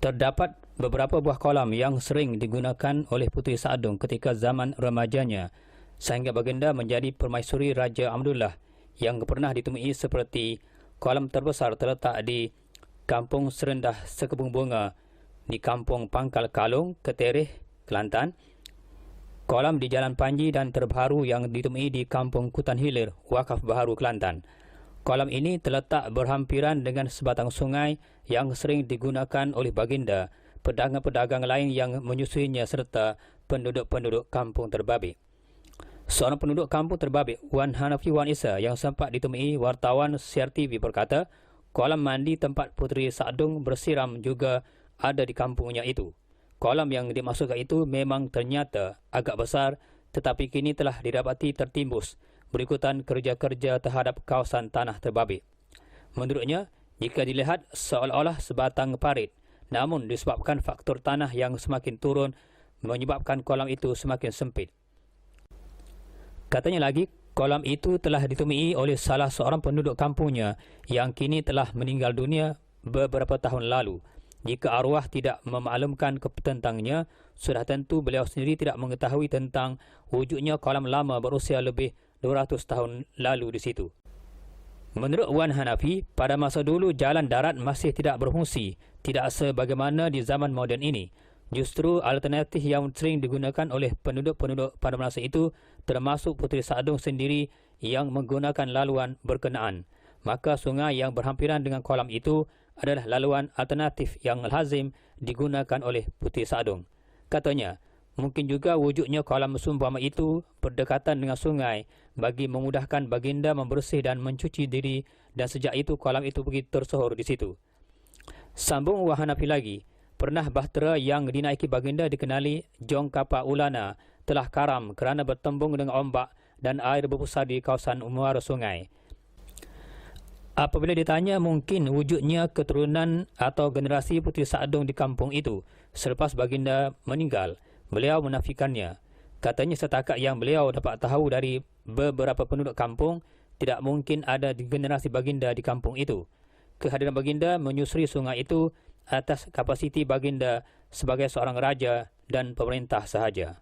Terdapat beberapa buah kolam yang sering digunakan oleh Puteri Saadung ketika zaman remajanya, sehingga baginda menjadi permaisuri Raja Amadullah yang pernah ditemui, seperti kolam terbesar terletak di Kampung Serendah Sekebun Bunga di Kampung Pangkal Kalung, Ketereh, Kelantan, kolam di Jalan Panji dan terbaru yang ditemui di Kampung Kutan Hilir, Wakaf Baharu, Kelantan. Kolam ini terletak berhampiran dengan sebatang sungai yang sering digunakan oleh baginda, pedagang-pedagang lain yang menyusuinya serta penduduk-penduduk Kampung Terbabit. Seorang penduduk Kampung Terbabit, Wan Hanafi Wan Isa, yang sempat ditemui wartawan CRTV berkata, kolam mandi tempat Puteri Saadung bersiram juga ada di kampungnya itu. Kolam yang dimaksudkan itu memang ternyata agak besar, tetapi kini telah didapati tertimbus berikutan kerja-kerja terhadap kawasan tanah Terbabit. Menurutnya, jika dilihat seolah-olah sebatang parit, namun disebabkan faktor tanah yang semakin turun menyebabkan kolam itu semakin sempit. Katanya lagi, kolam itu telah ditemui oleh salah seorang penduduk kampungnya yang kini telah meninggal dunia beberapa tahun lalu. Jika arwah tidak memaklumkan tentangnya, sudah tentu beliau sendiri tidak mengetahui tentang wujudnya kolam lama berusia lebih 200 tahun lalu di situ. Menurut Wan Hanafi, pada masa dulu jalan darat masih tidak berfungsi, tidak sebagaimana di zaman moden ini. Justru alternatif yang sering digunakan oleh penduduk-penduduk pada masa itu, termasuk Puteri Saadung sendiri yang menggunakan laluan berkenaan. Maka sungai yang berhampiran dengan kolam itu adalah laluan alternatif yang lazim digunakan oleh Puteri Saadung. Katanya, mungkin juga wujudnya kolam seumpama itu berdekatan dengan sungai bagi memudahkan baginda membersih dan mencuci diri, dan sejak itu kolam itu begitu tersohor di situ. Sambung Wan Hanafi lagi, pernah bahtera yang dinaiki baginda dikenali Jong Kapal Ulana telah karam kerana bertembung dengan ombak dan air berpusat di kawasan muara sungai. Apabila ditanya mungkin wujudnya keturunan atau generasi Puteri Saadung di kampung itu selepas baginda meninggal, beliau menafikannya. Katanya setakat yang beliau dapat tahu dari beberapa penduduk kampung, tidak mungkin ada generasi baginda di kampung itu. Kehadiran baginda menyusuri sungai itu atas kapasiti baginda sebagai seorang raja dan pemerintah sahaja.